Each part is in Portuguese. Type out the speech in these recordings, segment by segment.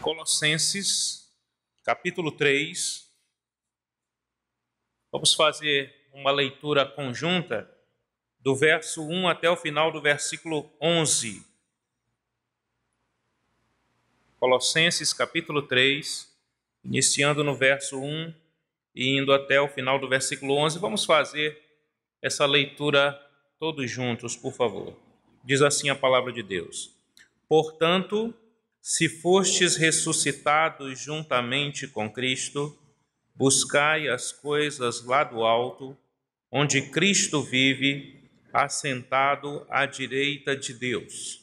Colossenses, capítulo 3. Vamos fazer uma leitura conjunta do verso 1 até o final do versículo 11. Colossenses, capítulo 3, iniciando no verso 1 e indo até o final do versículo 11. Vamos fazer essa leitura todos juntos, por favor. Diz assim a palavra de Deus: Portanto, se fostes ressuscitados juntamente com Cristo, buscai as coisas lá do alto, onde Cristo vive, assentado à direita de Deus.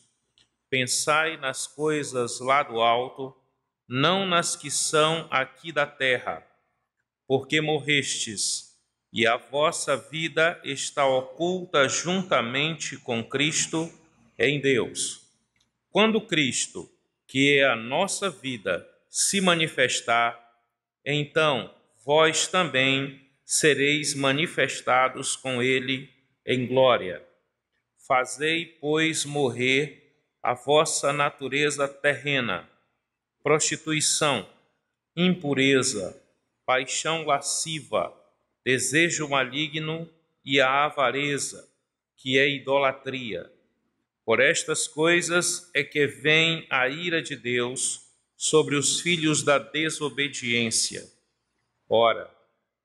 Pensai nas coisas lá do alto, não nas que são aqui da terra, porque morrestes, e a vossa vida está oculta juntamente com Cristo em Deus. Quando Cristo, que é a nossa vida, se manifestar, então vós também sereis manifestados com ele em glória. Fazei, pois, morrer a vossa natureza terrena, prostituição, impureza, paixão lasciva, desejo maligno e a avareza, que é idolatria. Por estas coisas é que vem a ira de Deus sobre os filhos da desobediência. Ora,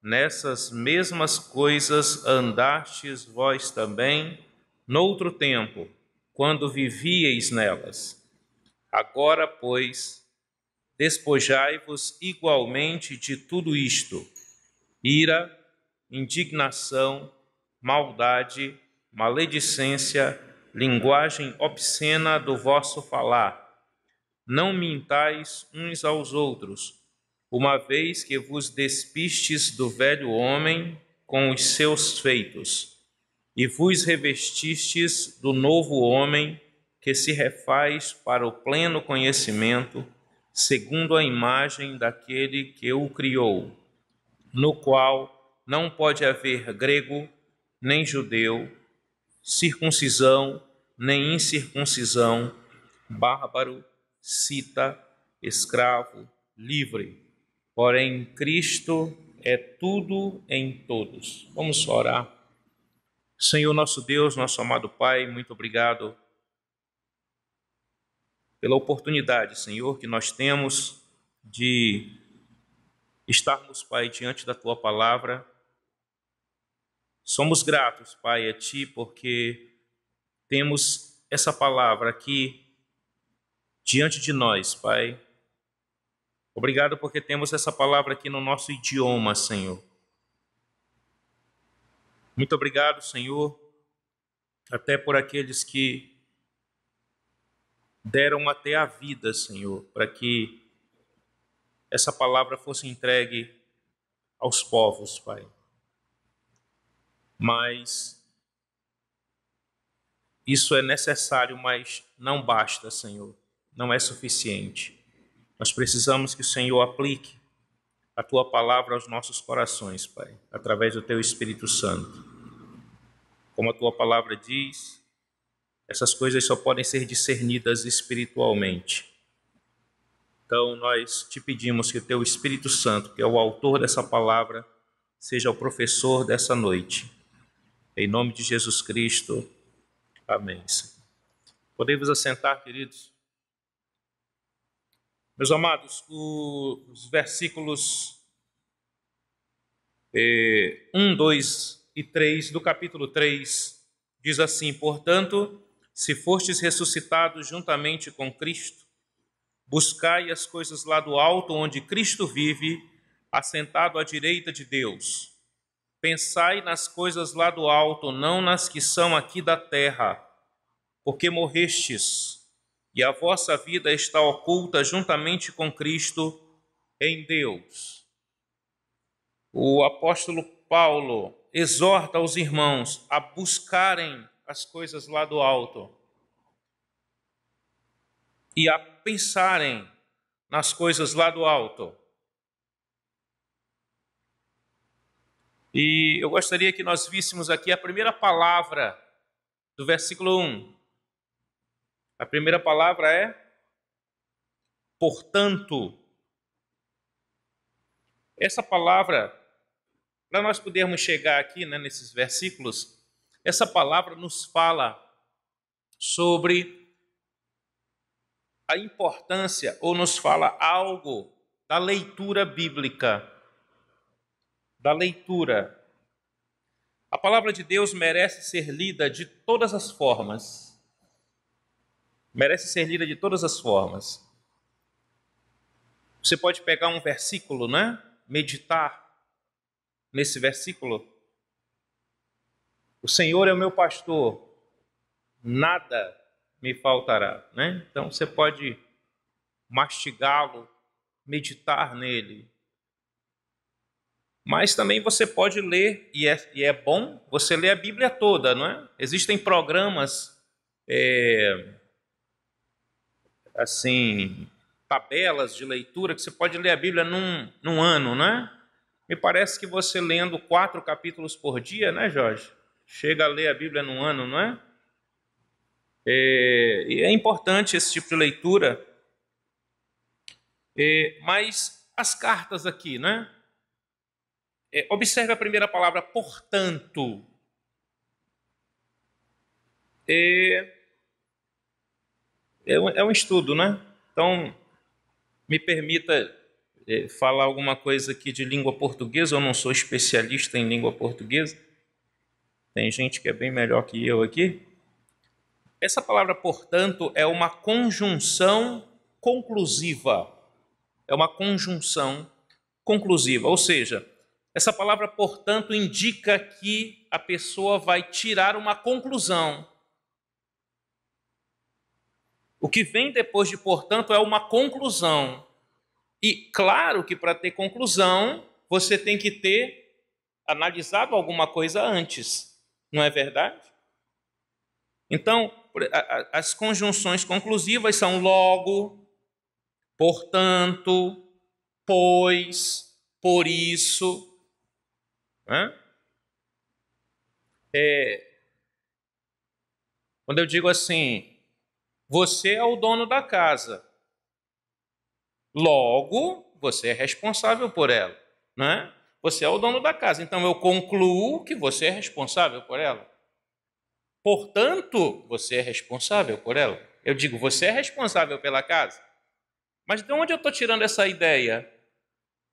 nessas mesmas coisas andastes vós também, noutro tempo, quando vivieis nelas. Agora, pois, despojai-vos igualmente de tudo isto: ira, indignação, maldade, maledicência, linguagem obscena do vosso falar. Não mintais uns aos outros, uma vez que vos despistes do velho homem com os seus feitos, e vos revestistes do novo homem, que se refaz para o pleno conhecimento, segundo a imagem daquele que o criou, no qual não pode haver grego, nem judeu, circuncisão, nem incircuncisão, bárbaro, cita, escravo, livre. Porém, Cristo é tudo em todos. Vamos orar. Senhor nosso Deus, nosso amado Pai, muito obrigado pela oportunidade, Senhor, que nós temos de estarmos, Pai, diante da Tua palavra. Somos gratos, Pai, a Ti, porque temos essa palavra aqui diante de nós, Pai. Obrigado porque temos essa palavra aqui no nosso idioma, Senhor. Muito obrigado, Senhor, até por aqueles que deram até a vida, Senhor, para que essa palavra fosse entregue aos povos, Pai. Mas isso é necessário, mas não basta, Senhor. Não é suficiente. Nós precisamos que o Senhor aplique a Tua palavra aos nossos corações, Pai, através do Teu Espírito Santo. Como a Tua palavra diz, essas coisas só podem ser discernidas espiritualmente. Então, nós te pedimos que o Teu Espírito Santo, que é o autor dessa palavra, seja o professor dessa noite. Em nome de Jesus Cristo. Amém. Podemos assentar, queridos? Meus amados, os versículos 1, 2 e 3 do capítulo 3 diz assim: Portanto, se fostes ressuscitados juntamente com Cristo, buscai as coisas lá do alto, onde Cristo vive, assentado à direita de Deus. Pensai nas coisas lá do alto, não nas que são aqui da terra, porque morrestes, e a vossa vida está oculta juntamente com Cristo em Deus. O apóstolo Paulo exorta os irmãos a buscarem as coisas lá do alto e a pensarem nas coisas lá do alto. E eu gostaria que nós víssemos aqui a primeira palavra do versículo 1. A primeira palavra é portanto. Essa palavra, para nós podermos chegar aqui, né, nesses versículos, essa palavra nos fala sobre a importância, ou nos fala algo da leitura bíblica, da leitura. A palavra de Deus merece ser lida de todas as formas. Merece ser lida de todas as formas. Você pode pegar um versículo, né? Meditar nesse versículo. O Senhor é o meu pastor, nada me faltará, né? Então você pode mastigá-lo, meditar nele. Mas também você pode ler, e é bom você ler a Bíblia toda, não é? Existem programas, assim, tabelas de leitura, que você pode ler a Bíblia num ano, né? Me parece que você lendo 4 capítulos por dia, né, Jorge? Chega a ler a Bíblia num ano, não é? E é importante esse tipo de leitura. Mas as cartas aqui, né? Observe a primeira palavra, portanto. É um estudo, né? Então, me permita falar alguma coisa aqui de língua portuguesa. Eu não sou especialista em língua portuguesa. Tem gente que é bem melhor que eu aqui. Essa palavra, portanto, é uma conjunção conclusiva. É uma conjunção conclusiva, ou seja, essa palavra, portanto, indica que a pessoa vai tirar uma conclusão. O que vem depois de portanto é uma conclusão. E claro que para ter conclusão, você tem que ter analisado alguma coisa antes, não é verdade? Então, as conjunções conclusivas são logo, portanto, pois, por isso. Quando eu digo assim, você é o dono da casa, logo você é responsável por ela, né? Você é o dono da casa, então eu concluo que você é responsável por ela. Portanto, você é responsável por ela. Eu digo, você é responsável pela casa. Mas de onde eu estou tirando essa ideia?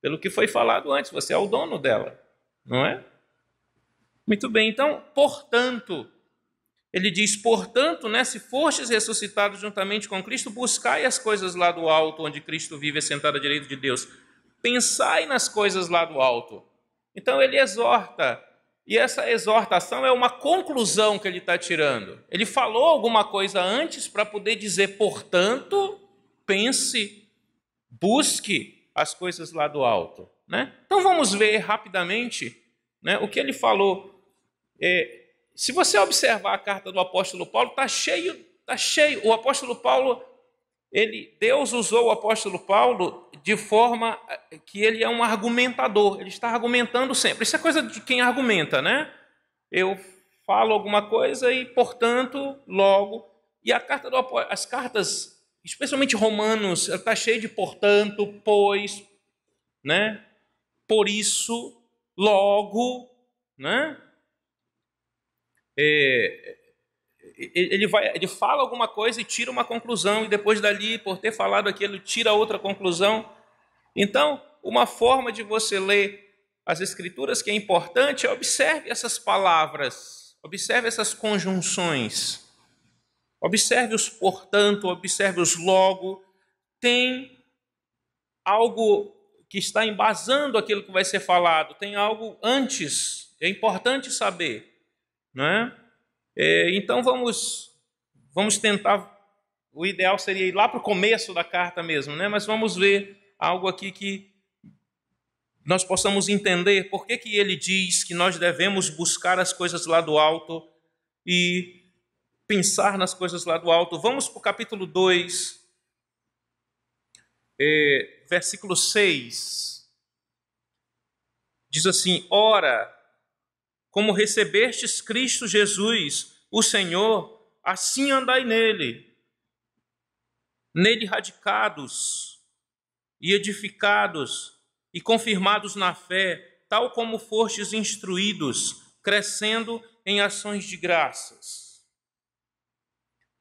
Pelo que foi falado antes, você é o dono dela, não é? Muito bem, então, portanto, ele diz, portanto, né, se fostes ressuscitados juntamente com Cristo, buscai as coisas lá do alto, onde Cristo vive sentado à direita de Deus. Pensai nas coisas lá do alto. Então ele exorta, e essa exortação é uma conclusão que ele está tirando. Ele falou alguma coisa antes para poder dizer, portanto, pense, busque as coisas lá do alto, né? Então vamos ver rapidamente, né, o que ele falou. Se você observar a carta do apóstolo Paulo, está cheio. O apóstolo Paulo, Deus usou o apóstolo Paulo de forma que ele é um argumentador, ele está argumentando sempre. Isso é coisa de quem argumenta, né? Eu falo alguma coisa e, portanto, logo. E as cartas, especialmente Romanos, está cheia de portanto, pois, né? Por isso, logo, né? Ele fala alguma coisa e tira uma conclusão, e depois dali, por ter falado aquilo, tira outra conclusão. Então, uma forma de você ler as Escrituras que é importante é observe essas palavras, observe essas conjunções, observe os portanto, observe os logo. Tem algo que está embasando aquilo que vai ser falado, tem algo antes, é importante saber, não é? Então vamos tentar, o ideal seria ir lá para o começo da carta mesmo, né? Mas vamos ver algo aqui que nós possamos entender por que ele diz que nós devemos buscar as coisas lá do alto e pensar nas coisas lá do alto. Vamos para o capítulo 2, versículo 6. Diz assim, ora, como recebestes Cristo Jesus, o Senhor, assim andai nele radicados, e edificados e confirmados na fé, tal como fostes instruídos, crescendo em ações de graças.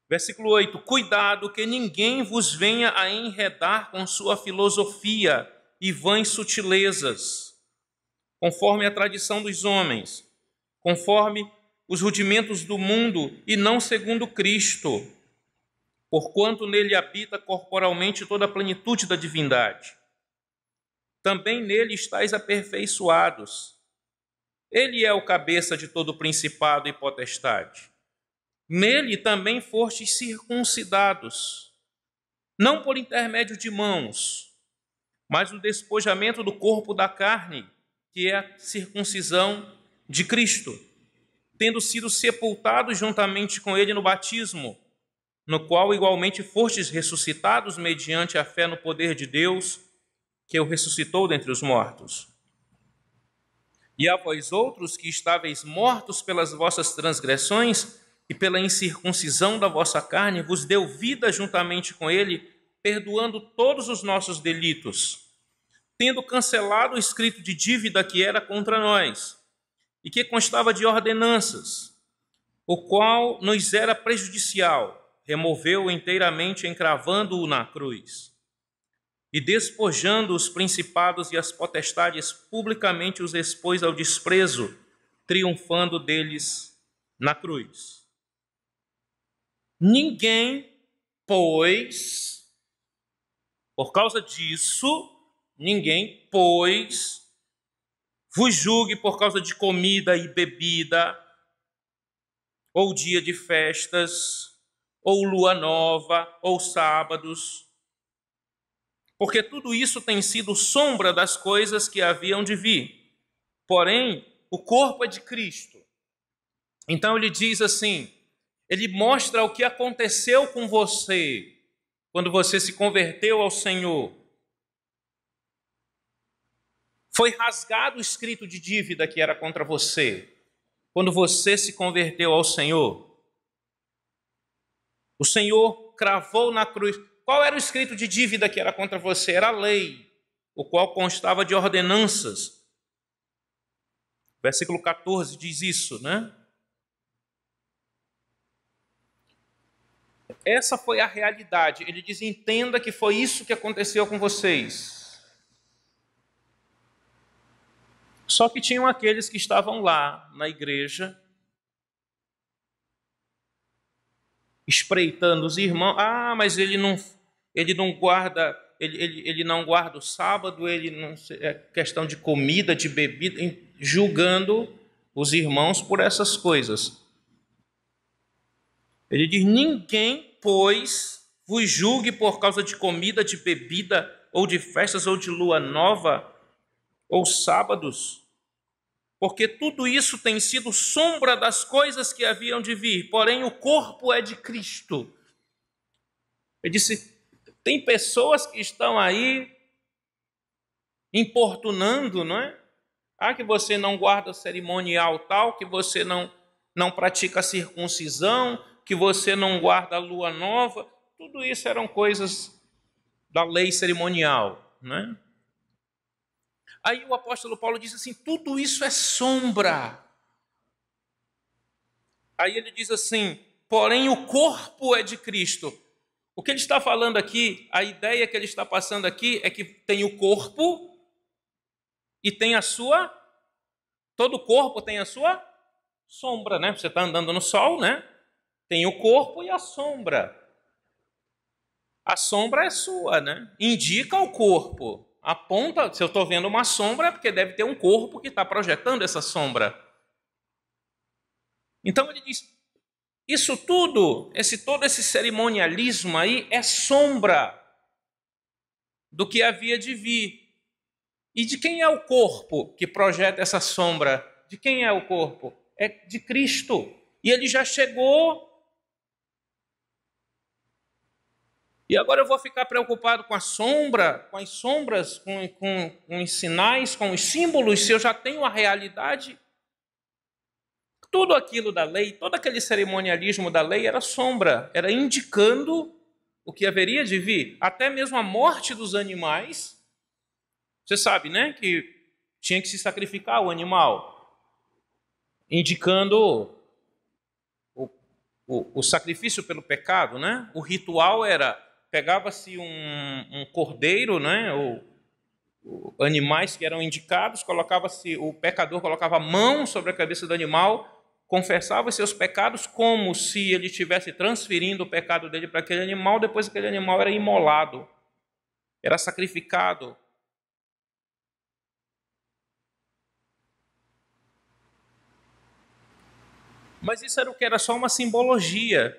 Versículo 8: cuidado que ninguém vos venha a enredar com sua filosofia e vãs sutilezas, conforme a tradição dos homens, conforme os rudimentos do mundo e não segundo Cristo, porquanto nele habita corporalmente toda a plenitude da divindade. Também nele estáis aperfeiçoados. Ele é o cabeça de todo principado e potestade. Nele também fostes circuncidados, não por intermédio de mãos, mas o despojamento do corpo da carne, que é a circuncisão de Cristo, tendo sido sepultados juntamente com ele no batismo, no qual igualmente fostes ressuscitados mediante a fé no poder de Deus, que o ressuscitou dentre os mortos. E a vós outros que estáveis mortos pelas vossas transgressões e pela incircuncisão da vossa carne, vos deu vida juntamente com ele, perdoando todos os nossos delitos, tendo cancelado o escrito de dívida que era contra nós, e que constava de ordenanças, o qual nos era prejudicial, removeu-o inteiramente, encravando-o na cruz. E despojando os principados e as potestades, publicamente os expôs ao desprezo, triunfando deles na cruz. Ninguém, pois, por causa disso, ninguém, pois, vos julgue por causa de comida e bebida, ou dia de festas, ou lua nova, ou sábados, porque tudo isso tem sido sombra das coisas que haviam de vir. Porém, o corpo é de Cristo. Então ele diz assim, ele mostra o que aconteceu com você quando você se converteu ao Senhor. Foi rasgado o escrito de dívida que era contra você quando você se converteu ao Senhor. O Senhor cravou na cruz. Qual era o escrito de dívida que era contra você? Era a lei, o qual constava de ordenanças. Versículo 14 diz isso, né? Essa foi a realidade. Ele diz, entenda que foi isso que aconteceu com vocês. Só que tinham aqueles que estavam lá na igreja, espreitando os irmãos. Ah, mas ele não guarda, ele não guarda o sábado, ele não é questão de comida, de bebida, julgando os irmãos por essas coisas. Ele diz, ninguém, pois, vos julgue por causa de comida, de bebida, ou de festas, ou de lua nova, ou sábados, porque tudo isso tem sido sombra das coisas que haviam de vir, porém o corpo é de Cristo. Ele disse, tem pessoas que estão aí importunando, não é? Ah, que você não guarda cerimonial tal, que você não pratica a circuncisão, que você não guarda a lua nova. Tudo isso eram coisas da lei cerimonial, né? Aí o apóstolo Paulo diz assim, tudo isso é sombra. Aí ele diz assim, porém o corpo é de Cristo. O que ele está falando aqui, a ideia que ele está passando aqui é que tem o corpo e tem a sua, todo corpo tem a sua sombra, né? Você está andando no sol, né? Tem o corpo e a sombra. A sombra é sua, né? Indica o corpo. Aponta, se eu estou vendo uma sombra, é porque deve ter um corpo que está projetando essa sombra. Então ele diz, isso tudo, todo esse cerimonialismo aí é sombra do que havia de vir. E de quem é o corpo que projeta essa sombra? De quem é o corpo? É de Cristo. E ele já chegou. E agora eu vou ficar preocupado com a sombra, com as sombras, com os sinais, com os símbolos, se eu já tenho a realidade. Tudo aquilo da lei, todo aquele cerimonialismo da lei era sombra, era indicando o que haveria de vir, até mesmo a morte dos animais. Você sabe, né, que tinha que se sacrificar o animal, indicando o sacrifício pelo pecado, né? O ritual era, pegava-se um cordeiro, né, ou animais que eram indicados, colocava-se, o pecador colocava a mão sobre a cabeça do animal, confessava os seus pecados como se ele estivesse transferindo o pecado dele para aquele animal, depois aquele animal era imolado, era sacrificado. Mas isso era o que? Era só uma simbologia.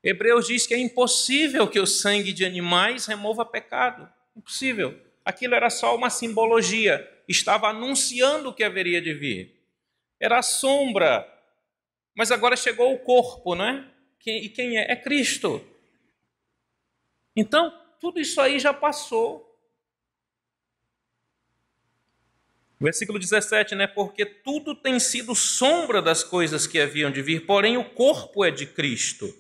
Hebreus diz que é impossível que o sangue de animais remova pecado. Impossível. Aquilo era só uma simbologia. Estava anunciando o que haveria de vir. Era a sombra. Mas agora chegou o corpo, né? E quem é? É Cristo. Então, tudo isso aí já passou. Versículo 17, né? Porque tudo tem sido sombra das coisas que haviam de vir, porém o corpo é de Cristo.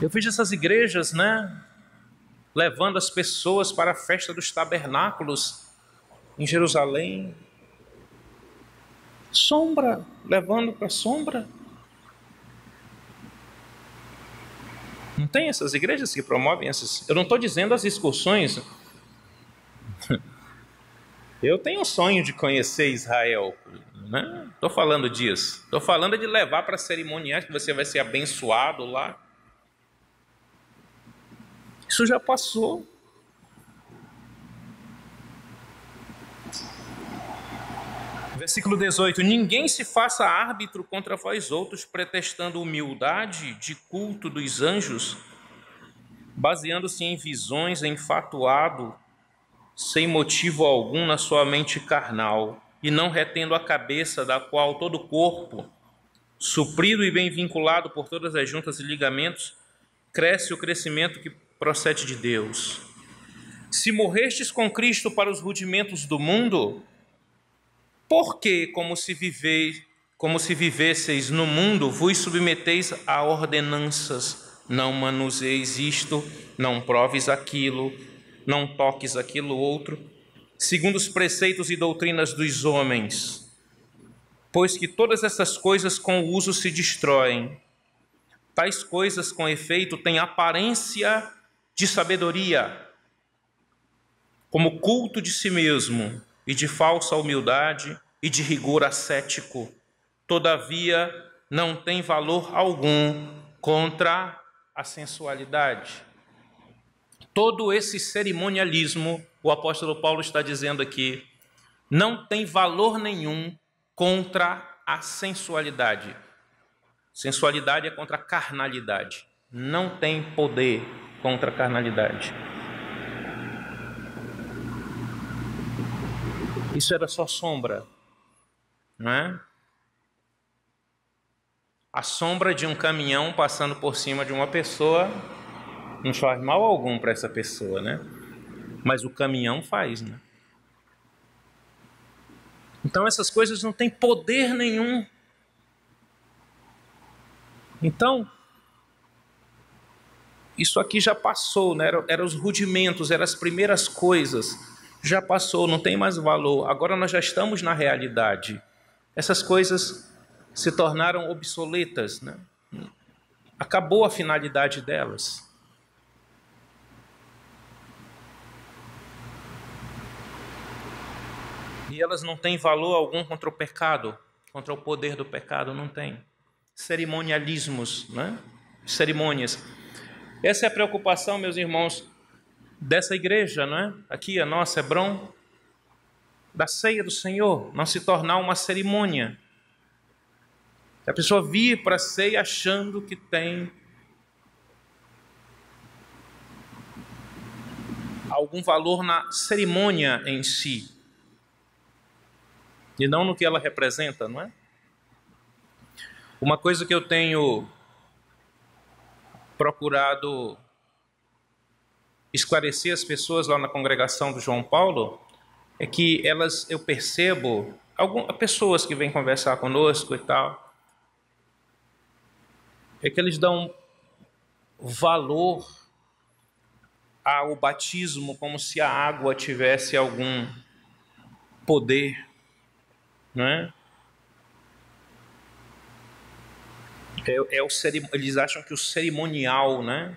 Eu fiz essas igrejas, né? Levando as pessoas para a festa dos tabernáculos em Jerusalém. Sombra, levando para a sombra. Não tem essas igrejas que promovem essas... Eu não estou dizendo as excursões. Eu tenho um sonho de conhecer Israel, né? Estou falando disso. Estou falando de levar para cerimoniais que você vai ser abençoado lá. Isso já passou. Versículo 18. Ninguém se faça árbitro contra vós outros, pretextando humildade de culto dos anjos, baseando-se em visões, enfatuado, sem motivo algum na sua mente carnal, e não retendo a cabeça, da qual todo o corpo, suprido e bem vinculado por todas as juntas e ligamentos, cresce o crescimento que procede de Deus. Se morrestes com Cristo para os rudimentos do mundo, por que, como se vivesseis no mundo, vos submeteis a ordenanças? Não manuseis isto, não proves aquilo, não toques aquilo outro, segundo os preceitos e doutrinas dos homens. Pois que todas essas coisas com o uso se destroem. Tais coisas, com efeito, têm aparência de sabedoria, como culto de si mesmo, e de falsa humildade e de rigor ascético. Todavia, não tem valor algum contra a sensualidade. Todo esse cerimonialismo, o apóstolo Paulo está dizendo aqui, não tem valor nenhum contra a sensualidade. Sensualidade é contra a carnalidade. Não tem poder contra a carnalidade. Isso era só sombra, não é? A sombra de um caminhão passando por cima de uma pessoa não faz mal algum para essa pessoa, né? Mas o caminhão faz, né? Então essas coisas não têm poder nenhum. Então, isso aqui já passou, né? Eram os rudimentos, eram as primeiras coisas. Já passou, não tem mais valor. Agora nós já estamos na realidade. Essas coisas se tornaram obsoletas, né? Acabou a finalidade delas. E elas não têm valor algum contra o pecado, contra o poder do pecado, não tem. Cerimonialismos, né? Cerimônias. Essa é a preocupação, meus irmãos, dessa igreja, não é? Aqui a nossa, Hebron, da ceia do Senhor, não se tornar uma cerimônia. A pessoa vir para a ceia achando que tem algum valor na cerimônia em si, e não no que ela representa, não é? Uma coisa que eu tenho procurado esclarecer as pessoas lá na congregação do João Paulo é que eu percebo, pessoas que vêm conversar conosco e tal, é que eles dão valor ao batismo como se a água tivesse algum poder, né? Eles acham que o cerimonial, né?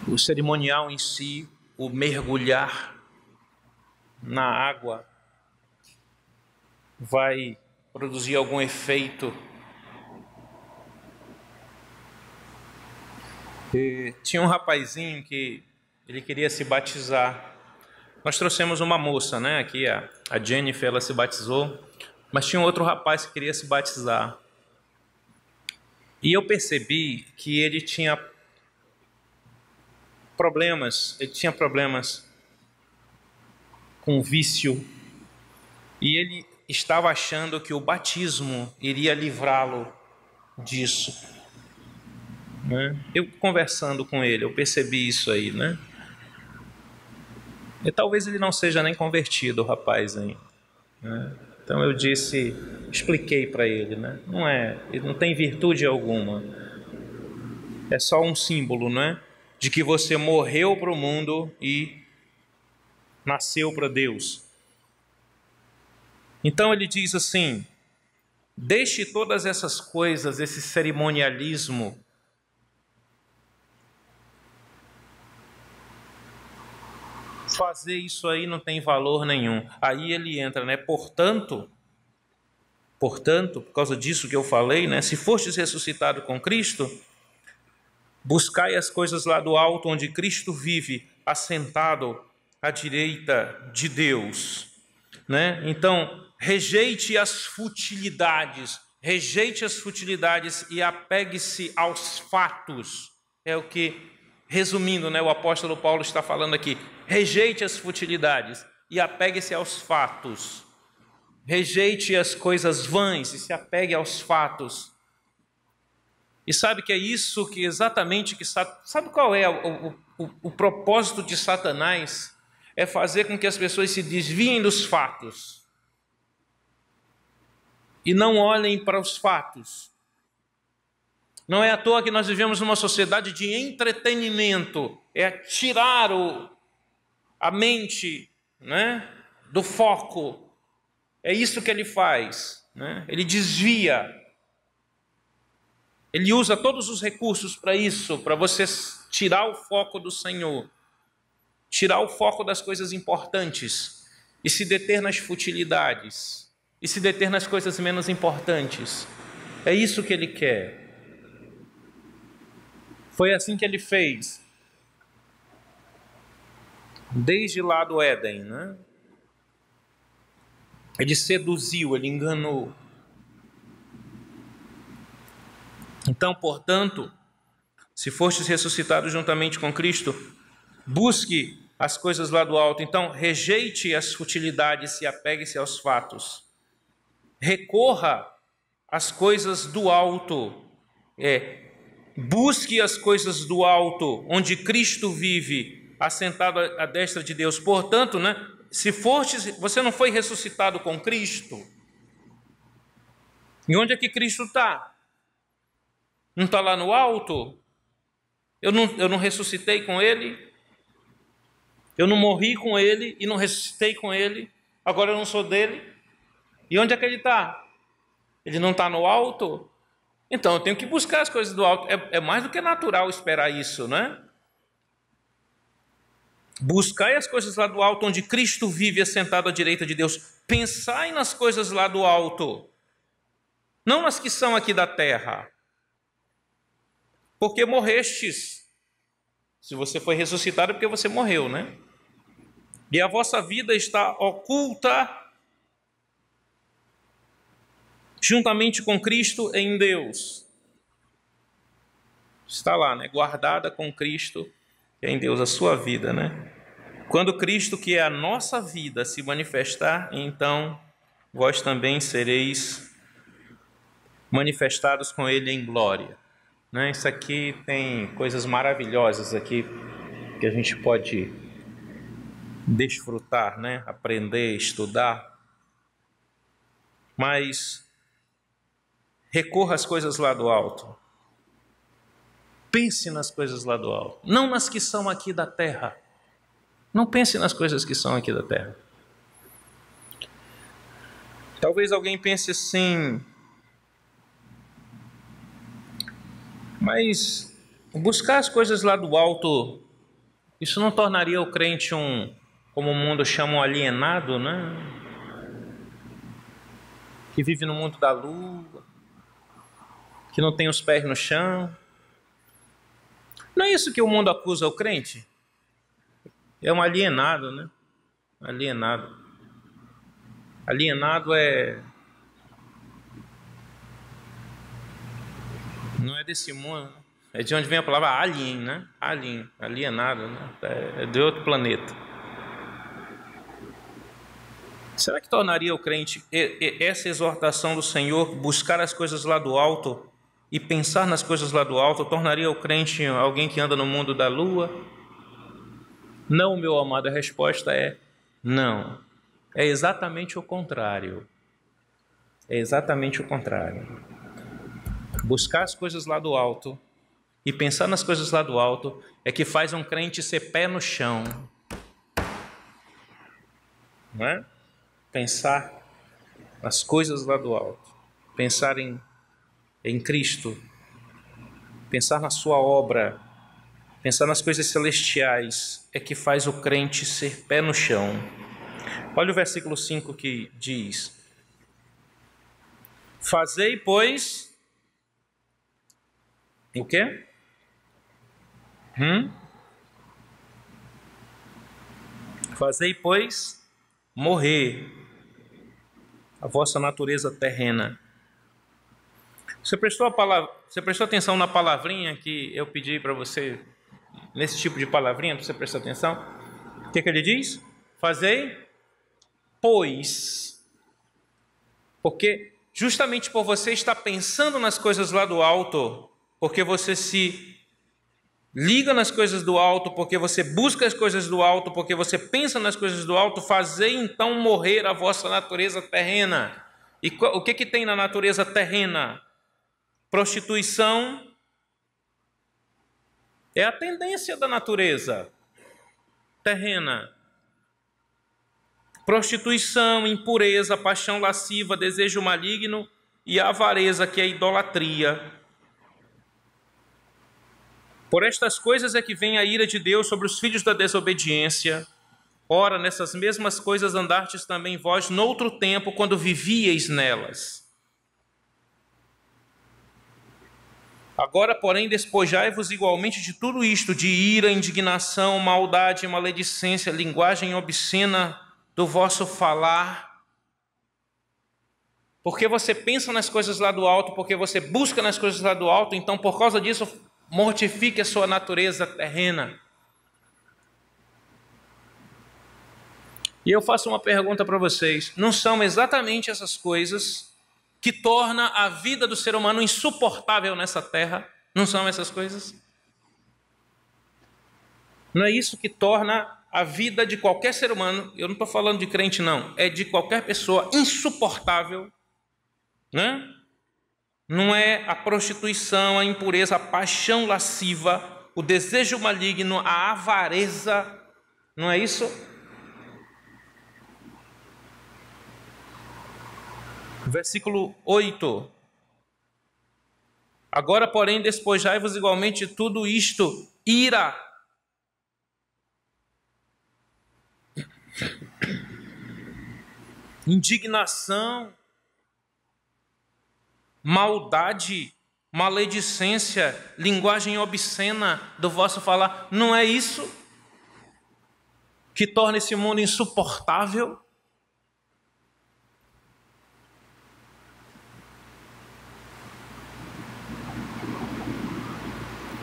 O cerimonial em si, o mergulhar na água, vai produzir algum efeito. E tinha um rapazinho que ele queria se batizar. Nós trouxemos uma moça, né? Aqui a Jennifer, ela se batizou, mas tinha um outro rapaz que queria se batizar. E eu percebi que ele tinha problemas com vício, e ele estava achando que o batismo iria livrá-lo disso, né? Eu conversando com ele, eu percebi isso aí, né? E talvez ele não seja nem convertido, o rapaz aí, né? Então eu expliquei para ele, né? Ele não tem virtude alguma, é só um símbolo, né? De que você morreu para o mundo e nasceu para Deus. Então ele diz assim: deixe todas essas coisas, esse cerimonialismo. Fazer isso aí não tem valor nenhum. Aí ele entra, né? Portanto, por causa disso que eu falei, né? Se fostes ressuscitado com Cristo, buscai as coisas lá do alto, onde Cristo vive, assentado à direita de Deus, né? Então, rejeite as futilidades e apegue-se aos fatos. É o que, resumindo, né, o apóstolo Paulo está falando aqui. Rejeite as futilidades e apegue-se aos fatos. Rejeite as coisas vãs e se apegue aos fatos. E sabe que é isso que exatamente... Sabe qual é o propósito de Satanás? É fazer com que as pessoas se desviem dos fatos e não olhem para os fatos. Não é à toa que nós vivemos numa sociedade de entretenimento. É tirar a mente, né, do foco. É isso que ele faz, né? Ele desvia. Ele usa todos os recursos para isso, para você tirar o foco do Senhor, tirar o foco das coisas importantes e se deter nas futilidades, e se deter nas coisas menos importantes. É isso que ele quer. Foi assim que ele fez, desde lá do Éden, né? Ele seduziu, ele enganou. Então, portanto, se fostes ressuscitados juntamente com Cristo, busque as coisas lá do alto. Então, rejeite as futilidades e apegue-se aos fatos. Recorra às coisas do alto. Busque as coisas do alto, onde Cristo vive, assentado à destra de Deus. Portanto, né, se fostes, você não foi ressuscitado com Cristo. E onde é que Cristo está? Não está lá no alto? Eu não ressuscitei com Ele? Eu não morri com Ele e não ressuscitei com Ele? Agora eu não sou dele? E onde é que Ele está? Ele não está no alto? Então eu tenho que buscar as coisas do alto. É mais do que natural esperar isso, né? Buscai as coisas lá do alto, onde Cristo vive assentado à direita de Deus. Pensai nas coisas lá do alto, não nas que são aqui da terra. Porque morrestes. Se você foi ressuscitado é porque você morreu, né? E a vossa vida está oculta juntamente com Cristo em Deus. Está lá, né? Guardada com Cristo em Deus, a sua vida, né? Quando Cristo, que é a nossa vida, se manifestar, então vós também sereis manifestados com Ele em glória, né? Isso aqui tem coisas maravilhosas aqui que a gente pode desfrutar, né? Aprender, estudar. Mas recorra às coisas lá do alto. Pense nas coisas lá do alto, não nas que são aqui da terra. Não pense nas coisas que são aqui da terra. Talvez alguém pense assim, mas buscar as coisas lá do alto, isso não tornaria o crente como o mundo chama, um alienado, né? Que vive no mundo da lua, que não tem os pés no chão. Não é isso que o mundo acusa o crente? É um alienado, né? Alienado. Alienado não é desse mundo, é de onde vem a palavra alien, né? Alien, alienado, né? É de outro planeta. Será que tornaria o crente essa exortação do Senhor, buscar as coisas lá do alto e pensar nas coisas lá do alto, tornaria o crente alguém que anda no mundo da lua? Não, meu amado, a resposta é não. É exatamente o contrário. É exatamente o contrário. Buscar as coisas lá do alto e pensar nas coisas lá do alto é que faz um crente ser pé no chão. Não é? Pensar nas coisas lá do alto. Pensar em Cristo. Pensar na sua obra. Pensar nas coisas celestiais é que faz o crente ser pé no chão. Olha o versículo 5 que diz: fazei, pois, o quê? Fazei, pois, morrer a vossa natureza terrena. Você prestou atenção na palavrinha que eu pedi para você, nesse tipo de palavrinha, para você prestar atenção? O que ele diz? Fazei, pois. Porque justamente por você estar pensando nas coisas lá do alto, porque você se liga nas coisas do alto, porque você busca as coisas do alto, porque você pensa nas coisas do alto, fazei então morrer a vossa natureza terrena. E o que tem na natureza terrena? Prostituição é a tendência da natureza terrena. Prostituição, impureza, paixão lasciva, desejo maligno e avareza, que é idolatria. Por estas coisas é que vem a ira de Deus sobre os filhos da desobediência. Ora, nessas mesmas coisas andastes também vós noutro tempo, quando vivíeis nelas. Agora, porém, despojai-vos igualmente de tudo isto, de ira, indignação, maldade, maledicência, linguagem obscena do vosso falar. Porque você pensa nas coisas lá do alto, porque você busca nas coisas lá do alto, então por causa disso, mortifique a sua natureza terrena. E eu faço uma pergunta para vocês: não são exatamente essas coisas que tornam a vida do ser humano insuportável nessa terra? Não são essas coisas? Não é isso que torna a vida de qualquer ser humano, eu não estou falando de crente não, é de qualquer pessoa, insuportável, né? Não é a prostituição, a impureza, a paixão lasciva, o desejo maligno, a avareza, não é isso? Versículo 8. Agora, porém, despojai-vos igualmente de tudo isto: ira, indignação, maldade, maledicência, linguagem obscena do vosso falar. Não é isso que torna esse mundo insuportável?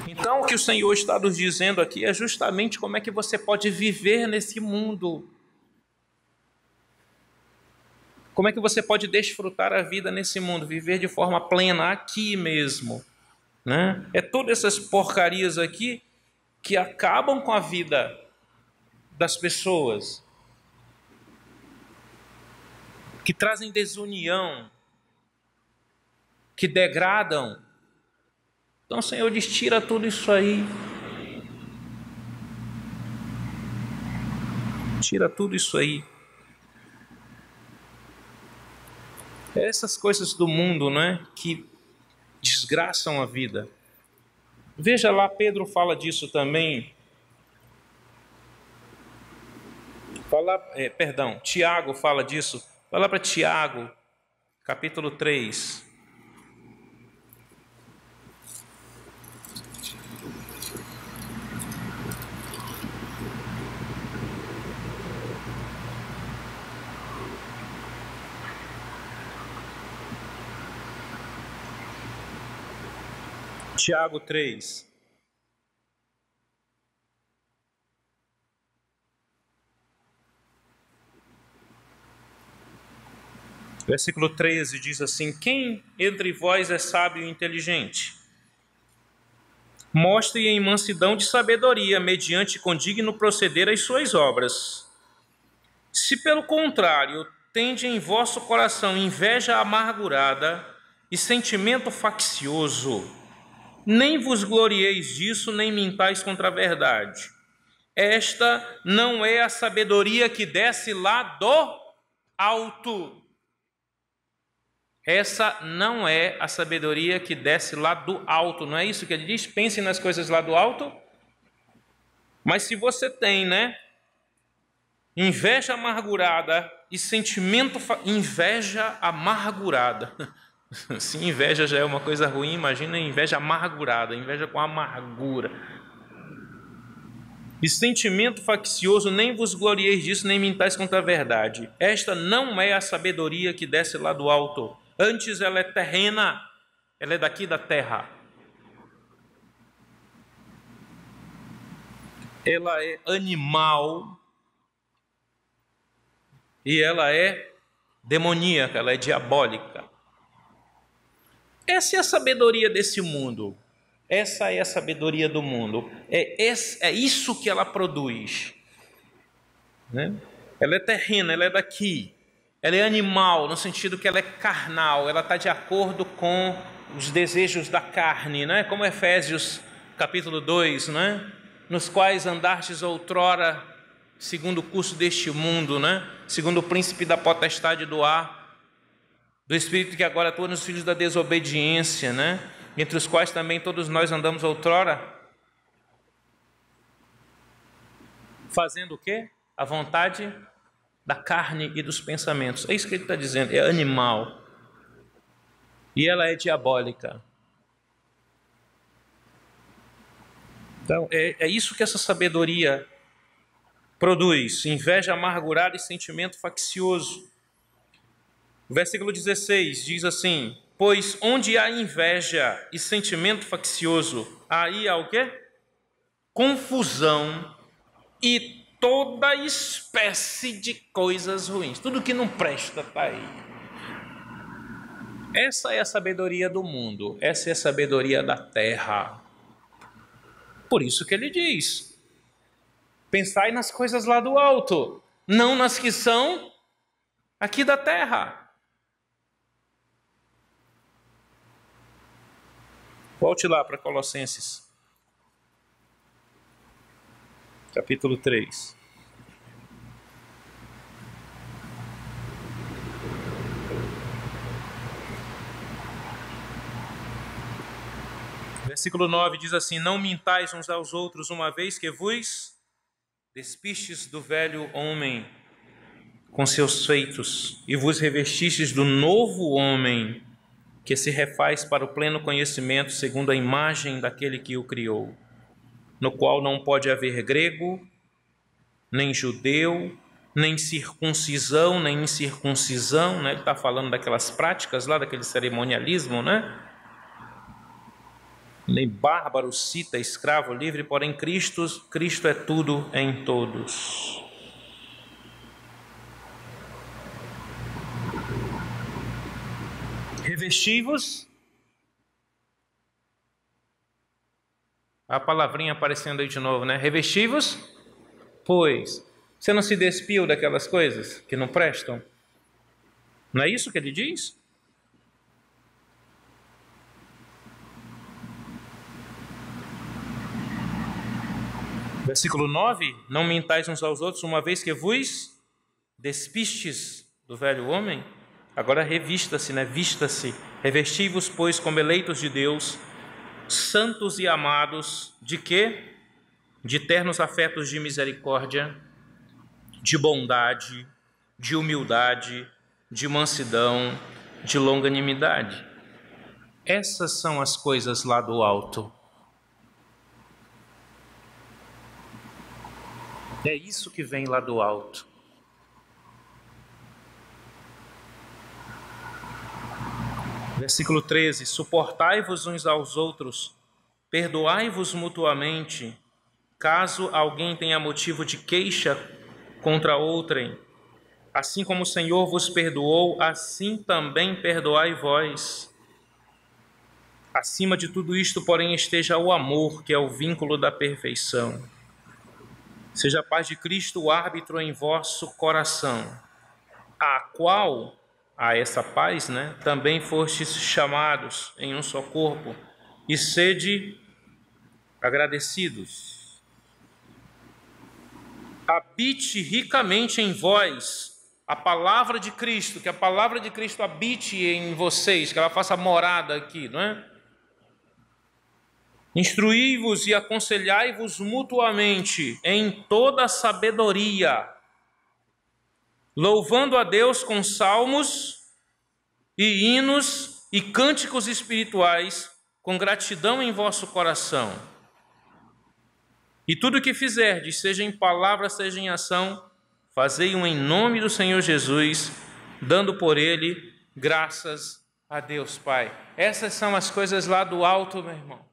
Então, o que o Senhor está nos dizendo aqui é justamente como é que você pode viver nesse mundo. Como é que você pode desfrutar a vida nesse mundo, viver de forma plena aqui mesmo, né? É todas essas porcarias aqui que acabam com a vida das pessoas, que trazem desunião, que degradam. Então o Senhor diz: tira tudo isso aí. Tira tudo isso aí. Essas coisas do mundo, né, que desgraçam a vida. Veja lá, Pedro fala disso também. Tiago fala disso. Vai lá para Tiago, capítulo 3. Tiago 3. Versículo 13 diz assim: quem entre vós é sábio e inteligente? Mostre em mansidão de sabedoria, mediante condigno proceder as suas obras. Se pelo contrário, tende em vosso coração inveja amargurada e sentimento faccioso, nem vos glorieis disso, nem mintais contra a verdade. Esta não é a sabedoria que desce lá do alto. Essa não é a sabedoria que desce lá do alto. Não é isso que ele diz? Pense nas coisas lá do alto. Mas se você tem, né, inveja amargurada e sentimento... Inveja amargurada. Se inveja já é uma coisa ruim, imagina inveja amargurada. Inveja com amargura. E sentimento faccioso, nem vos glorieis disso, nem mintais contra a verdade. Esta não é a sabedoria que desce lá do alto. Antes ela é terrena, ela é daqui da terra. Ela é animal e ela é demoníaca, ela é diabólica. Essa é a sabedoria desse mundo. Essa é a sabedoria do mundo. É isso que ela produz, né? Ela é terrena, ela é daqui. Ela é animal, no sentido que ela é carnal. Ela está de acordo com os desejos da carne, né? Como Efésios capítulo 2, né? Nos quais andastes outrora, segundo o curso deste mundo, né? Segundo o príncipe da potestade do ar, do espírito que agora atua nos filhos da desobediência, né? Entre os quais também todos nós andamos outrora, fazendo o quê? A vontade da carne e dos pensamentos. É isso que ele está dizendo, é animal. E ela é diabólica. Então, é isso que essa sabedoria produz: inveja amargurada e sentimento faccioso. O versículo 16 diz assim: pois onde há inveja e sentimento faccioso, aí há o quê? Confusão e toda espécie de coisas ruins. Tudo que não presta está aí. Essa é a sabedoria do mundo. Essa é a sabedoria da terra. Por isso que ele diz: pensai nas coisas lá do alto, não nas que são aqui da terra. Volte lá para Colossenses, capítulo 3. Versículo 9 diz assim: não mintais uns aos outros, uma vez que vos despistes do velho homem com seus feitos, e vos revestistes do novo homem, que se refaz para o pleno conhecimento, segundo a imagem daquele que o criou, no qual não pode haver grego, nem judeu, nem circuncisão, nem incircuncisão, né? Ele está falando daquelas práticas lá, daquele cerimonialismo, né? Nem bárbaro, cita, escravo, livre, porém Cristo é tudo em todos. Revesti-vos, a palavrinha aparecendo aí de novo, né? Revesti-vos, pois você não se despiu daquelas coisas que não prestam? Não é isso que ele diz? Versículo 9: não mintais uns aos outros, uma vez que vos despistes do velho homem. Agora revista-se, né? Vista-se. Revesti-vos, pois, como eleitos de Deus, santos e amados, de quê? De ternos afetos de misericórdia, de bondade, de humildade, de mansidão, de longanimidade. Essas são as coisas lá do alto. É isso que vem lá do alto. Versículo 13: suportai-vos uns aos outros, perdoai-vos mutuamente, caso alguém tenha motivo de queixa contra outrem. Assim como o Senhor vos perdoou, assim também perdoai vós. Acima de tudo isto, porém, esteja o amor, que é o vínculo da perfeição. Seja a paz de Cristo o árbitro em vosso coração, a qual, a essa paz, né, também fostes chamados em um só corpo, e sede agradecidos. Habite ricamente em vós a palavra de Cristo, que a palavra de Cristo habite em vocês, que ela faça morada aqui, não é? Instruí-vos e aconselhai-vos mutuamente em toda sabedoria, louvando a Deus com salmos e hinos e cânticos espirituais, com gratidão em vosso coração. E tudo o que fizerdes, seja em palavra, seja em ação, fazei-o em nome do Senhor Jesus, dando por ele graças a Deus Pai. Essas são as coisas lá do alto, meu irmão.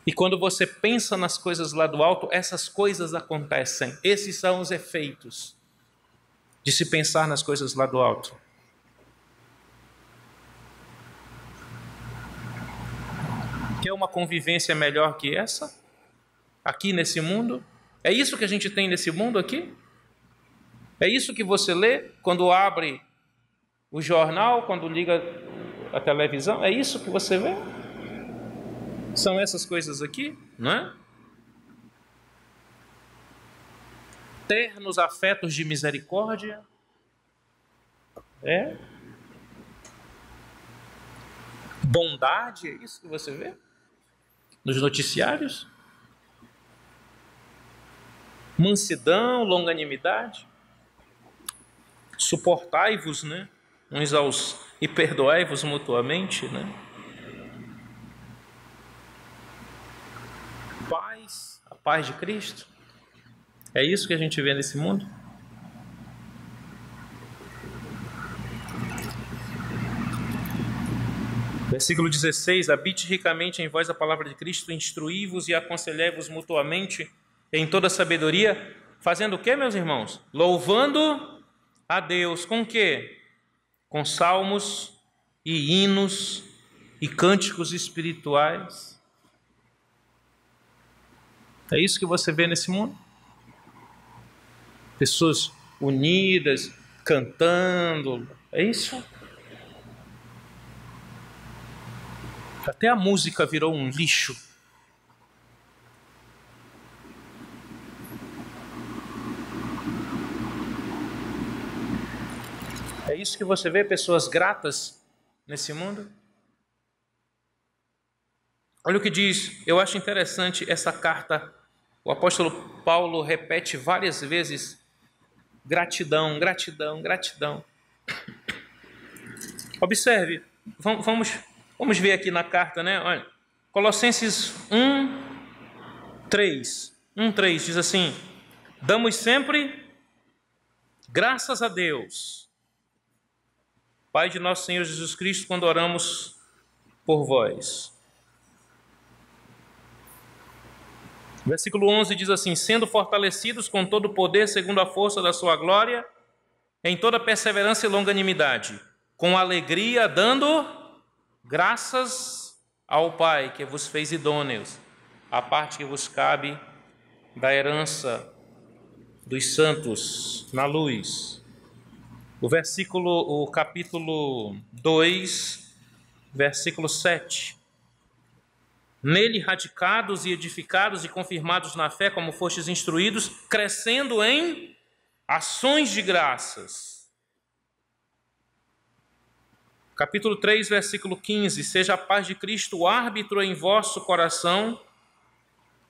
E quando você pensa nas coisas lá do alto, essas coisas acontecem. Esses são os efeitos de se pensar nas coisas lá do alto. Quer uma convivência melhor que essa? Aqui nesse mundo? É isso que a gente tem nesse mundo aqui? É isso que você lê quando abre o jornal, quando liga a televisão? É isso que você vê? São essas coisas aqui, não é? Ternos afetos de misericórdia. É. Bondade, é isso que você vê nos noticiários? Mansidão, longanimidade. Suportai-vos, né? Uns aos e perdoai-vos mutuamente, né? Paz, a paz de Cristo. É isso que a gente vê nesse mundo? Versículo 16: habite ricamente em vós a palavra de Cristo, instruí-vos e aconselhai-vos mutuamente em toda sabedoria, fazendo o que, meus irmãos? Louvando a Deus. Com o quê? Com salmos e hinos e cânticos espirituais. É isso que você vê nesse mundo? Pessoas unidas, cantando. É isso? Até a música virou um lixo. É isso que você vê, pessoas gratas nesse mundo? Olha o que diz, eu acho interessante essa carta. O apóstolo Paulo repete várias vezes: gratidão, gratidão, gratidão. Observe, vamos ver aqui na carta, né? Olha, Colossenses 1:3 diz assim: damos sempre graças a Deus, Pai de nosso Senhor Jesus Cristo, quando oramos por vós. Versículo 11 diz assim: sendo fortalecidos com todo o poder, segundo a força da sua glória, em toda perseverança e longanimidade, com alegria, dando graças ao Pai, que vos fez idôneos, a parte que vos cabe da herança dos santos na luz. O capítulo 2, versículo 7. Nele radicados e edificados e confirmados na fé, como fostes instruídos, crescendo em ações de graças. Capítulo 3, versículo 15. Seja a paz de Cristo o árbitro em vosso coração,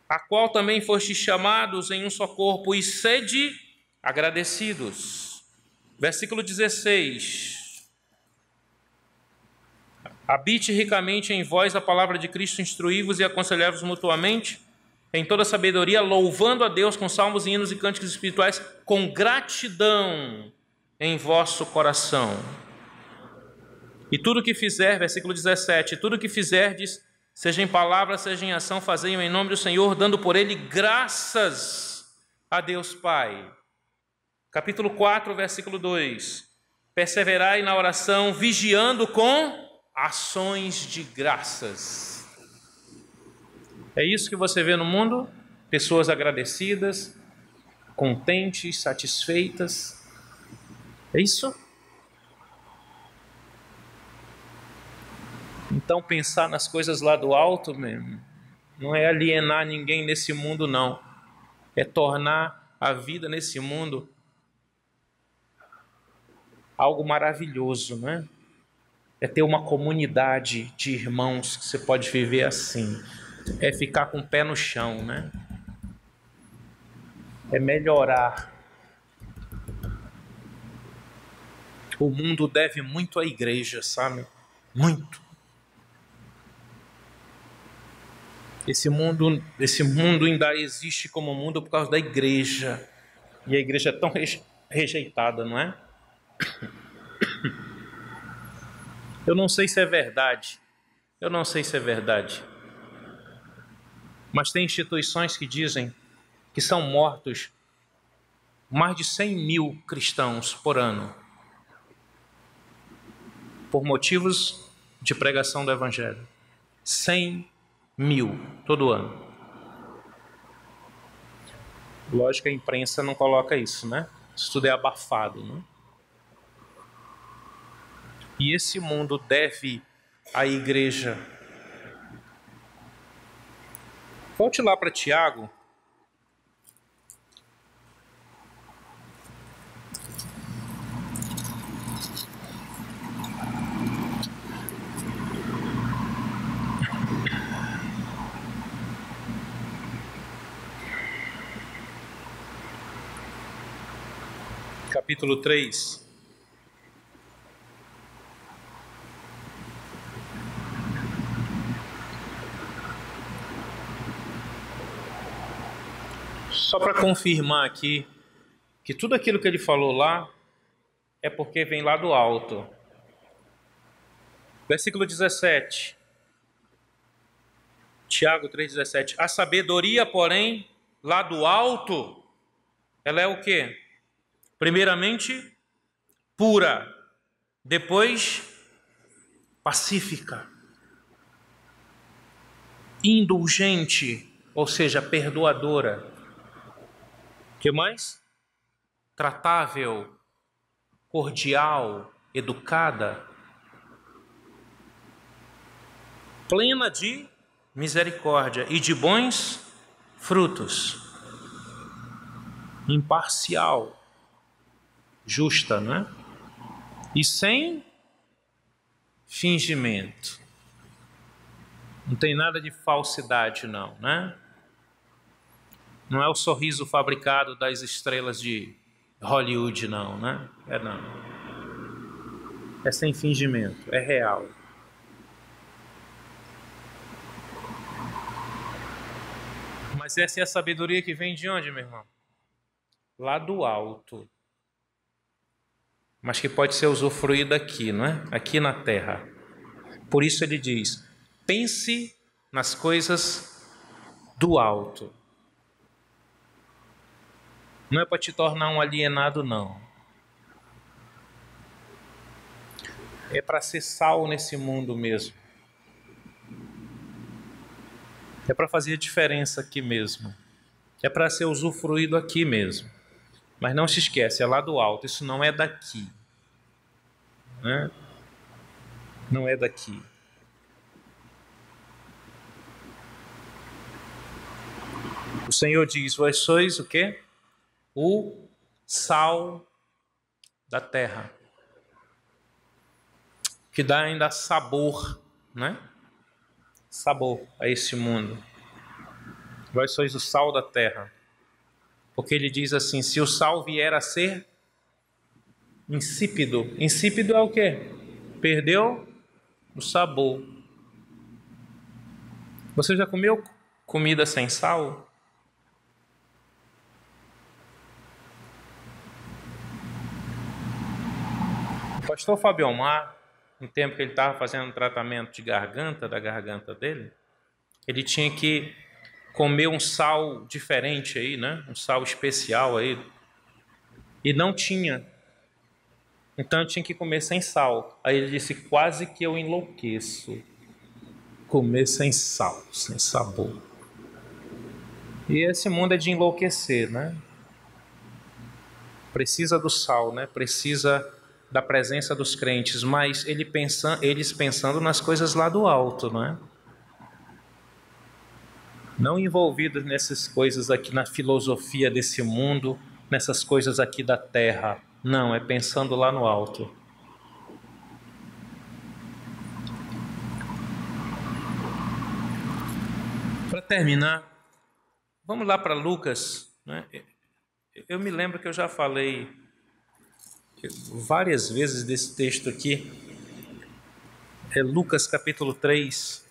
a qual também fostes chamados em um só corpo, e sede agradecidos. Versículo 16. Habite ricamente em vós a palavra de Cristo, instruí-vos e aconselhai-vos mutuamente em toda sabedoria, louvando a Deus com salmos, hinos e cânticos espirituais, com gratidão em vosso coração. E tudo que fizer, versículo 17, tudo que fizerdes, seja em palavra, seja em ação, fazei-o em nome do Senhor, dando por ele graças a Deus Pai. Capítulo 4, versículo 2. Perseverai na oração, vigiando com ações de graças. É isso que você vê no mundo? Pessoas agradecidas, contentes, satisfeitas. É isso? Então pensar nas coisas lá do alto mesmo, não é alienar ninguém nesse mundo, não. É tornar a vida nesse mundo algo maravilhoso, né? É ter uma comunidade de irmãos que você pode viver assim. É ficar com o pé no chão, né? É melhorar. O mundo deve muito à igreja, sabe? Muito. Esse mundo ainda existe como mundo por causa da igreja. E a igreja é tão rejeitada, não é? Eu não sei se é verdade. Eu não sei se é verdade. Mas tem instituições que dizem que são mortos mais de 100 mil cristãos por ano por motivos de pregação do Evangelho. 100 mil todo ano. Lógico que a imprensa não coloca isso, né? Isso tudo é abafado, né? E esse mundo deve à igreja. Volte lá para Tiago. Capítulo 3. Só para confirmar aqui que tudo aquilo que ele falou lá é porque vem lá do alto. Versículo 17. Tiago 3,17. A sabedoria, porém, lá do alto, ela é o quê? Primeiramente, pura. Depois, pacífica. Indulgente, ou seja, perdoadora. O que mais? Tratável, cordial, educada, plena de misericórdia e de bons frutos, imparcial, justa, não é? E sem fingimento. Não tem nada de falsidade, não, né? Não é o sorriso fabricado das estrelas de Hollywood, não, né? Não. É sem fingimento, é real. Mas essa é a sabedoria que vem de onde, meu irmão? Lá do alto. Mas que pode ser usufruída aqui, não é? Aqui na terra. Por isso ele diz: pense nas coisas do alto. Não é para te tornar um alienado, não. É para ser sal nesse mundo mesmo. É para fazer a diferença aqui mesmo. É para ser usufruído aqui mesmo. Mas não se esquece, é lá do alto. Isso não é daqui. Né? Não é daqui. Senhor diz: vós sois o quê? O sal da terra, que dá ainda sabor, né? Sabor a esse mundo. Vós sois o sal da terra. Porque ele diz assim: se o sal vier a ser insípido, insípido é o quê? Perdeu o sabor. Você já comeu comida sem sal? O pastor Fábio Omar, no tempo que ele estava fazendo um tratamento de garganta, da garganta dele, ele tinha que comer um sal diferente aí, né? Um sal especial aí. E não tinha. Então eu tinha que comer sem sal. Aí ele disse: quase que eu enlouqueço. Comer sem sal, sem sabor. E esse mundo é de enlouquecer, né? Precisa do sal, né? Precisa da presença dos crentes, mas eles pensando nas coisas lá do alto, não é? Não envolvidos nessas coisas aqui, na filosofia desse mundo, nessas coisas aqui da terra. Não, é pensando lá no alto. Para terminar, vamos lá para Lucas, né? Eu me lembro que eu já falei várias vezes desse texto aqui. É Lucas capítulo 3.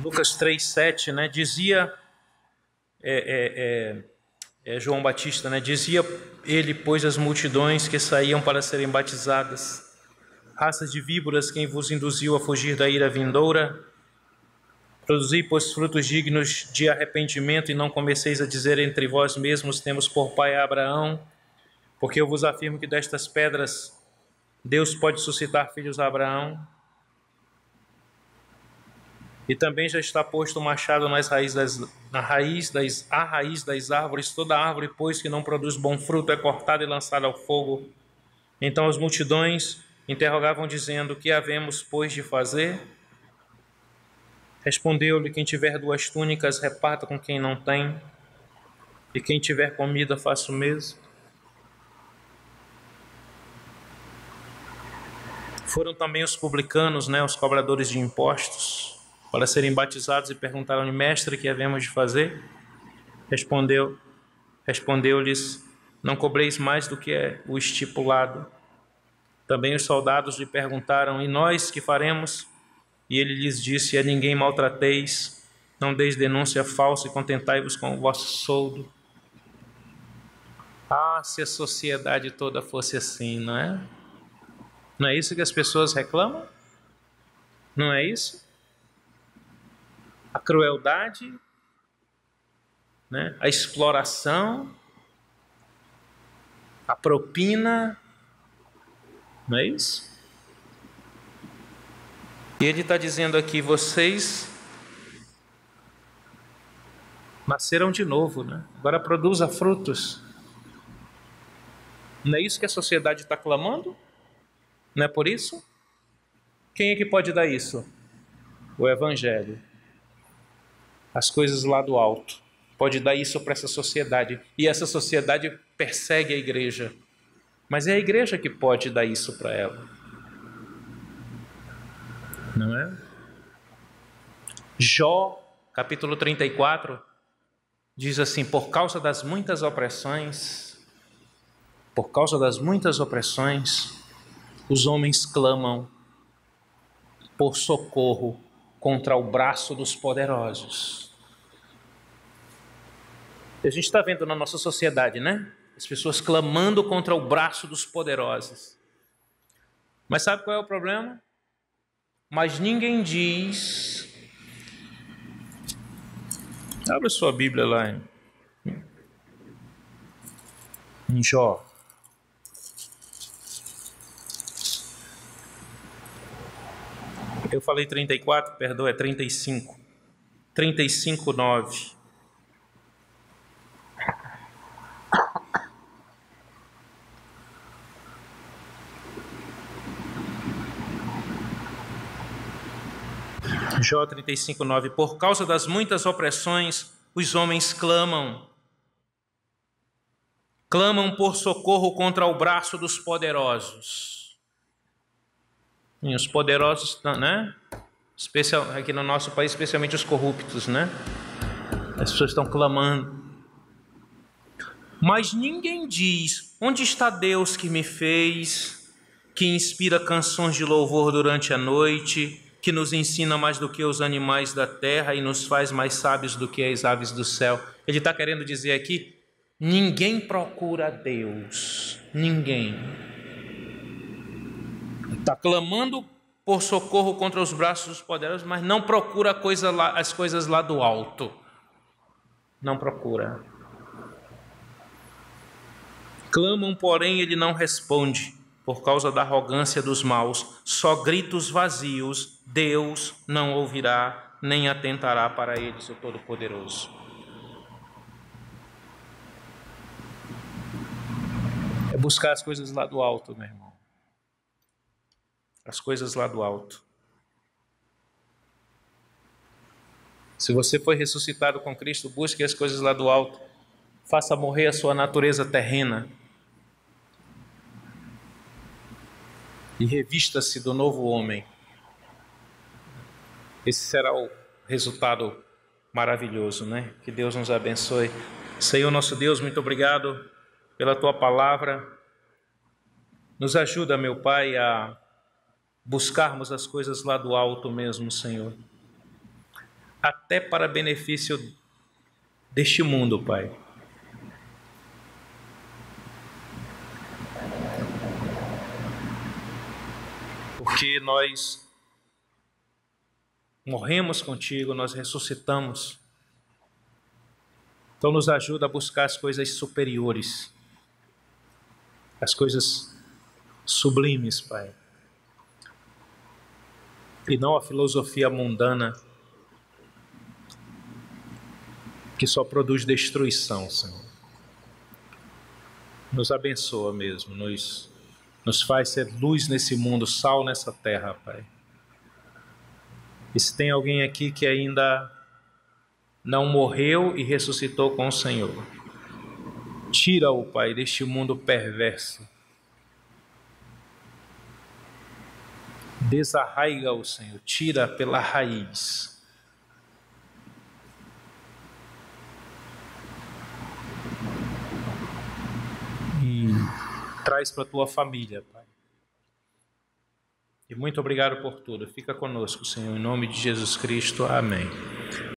Lucas 3:7, né? Dizia João Batista, né? Dizia ele, pois, as multidões que saíam para serem batizadas: raças de víboras, quem vos induziu a fugir da ira vindoura? Produzi, pois, frutos dignos de arrependimento, e não comeceis a dizer entre vós mesmos: temos por pai a Abraão, porque eu vos afirmo que destas pedras Deus pode suscitar filhos a Abraão. E também já está posto o machado à raiz das árvores. Toda árvore, pois, que não produz bom fruto é cortada e lançada ao fogo. Então as multidões interrogavam, dizendo: que havemos, pois, de fazer? Respondeu-lhe: quem tiver 2 túnicas, reparta com quem não tem, e quem tiver comida, faça o mesmo. Foram também os publicanos, né, os cobradores de impostos, para serem batizados, e perguntaram-lhe: mestre, que havemos de fazer? Respondeu-lhes: não cobreis mais do que é o estipulado. Também os soldados lhe perguntaram: e nós que faremos? E ele lhes disse: a ninguém maltrateis, não deis denúncia falsa, e contentai-vos com o vosso soldo. Ah, se a sociedade toda fosse assim, não é? Não é isso que as pessoas reclamam? Não é isso? A crueldade, né? A exploração, a propina, não é isso? E ele está dizendo aqui: vocês nasceram de novo, né? Agora produza frutos. Não é isso que a sociedade está clamando? Não é por isso? Quem é que pode dar isso? O Evangelho. As coisas lá do alto. Pode dar isso para essa sociedade. E essa sociedade persegue a igreja. Mas é a igreja que pode dar isso para ela. Não é? Jó, capítulo 34, diz assim: por causa das muitas opressões, os homens clamam por socorro contra o braço dos poderosos. A gente está vendo na nossa sociedade, né? As pessoas clamando contra o braço dos poderosos. Mas sabe qual é o problema? Mas ninguém diz. Abra sua Bíblia lá em Jó. Eu falei 34, perdão, é 35. 35:9. Jó 35:9. Por causa das muitas opressões, os homens clamam por socorro contra o braço dos poderosos. E os poderosos, né? Aqui no nosso país, especialmente os corruptos, né? As pessoas estão clamando. Mas ninguém diz: onde está Deus que me fez, que inspira canções de louvor durante a noite, que nos ensina mais do que os animais da terra e nos faz mais sábios do que as aves do céu? Ele está querendo dizer aqui: ninguém procura Deus. Ninguém. Está clamando por socorro contra os braços dos poderosos, mas não procura as coisas lá do alto. Não procura. Clamam, porém ele não responde, por causa da arrogância dos maus. Só gritos vazios, Deus não ouvirá, nem atentará para eles, o Todo-Poderoso. É buscar as coisas lá do alto, meu irmão. As coisas lá do alto. Se você foi ressuscitado com Cristo, busque as coisas lá do alto. Faça morrer a sua natureza terrena. E revista-se do novo homem. Esse será o resultado maravilhoso, né? Que Deus nos abençoe. Senhor nosso Deus, muito obrigado pela Tua palavra. Nos ajuda, meu Pai, a buscarmos as coisas lá do alto mesmo, Senhor. Até para benefício deste mundo, Pai. Porque nós morremos contigo, nós ressuscitamos. Então nos ajuda a buscar as coisas superiores, as coisas sublimes, Pai. E não a filosofia mundana que só produz destruição, Senhor. Nos abençoa mesmo, nos faz ser luz nesse mundo, sal nessa terra, Pai. E se tem alguém aqui que ainda não morreu e ressuscitou com o Senhor, tira-o, Pai, deste mundo perverso. Desarraiga-o, Senhor, tira pela raiz. E traz para a tua família, Pai. E muito obrigado por tudo. Fica conosco, Senhor, em nome de Jesus Cristo. Amém.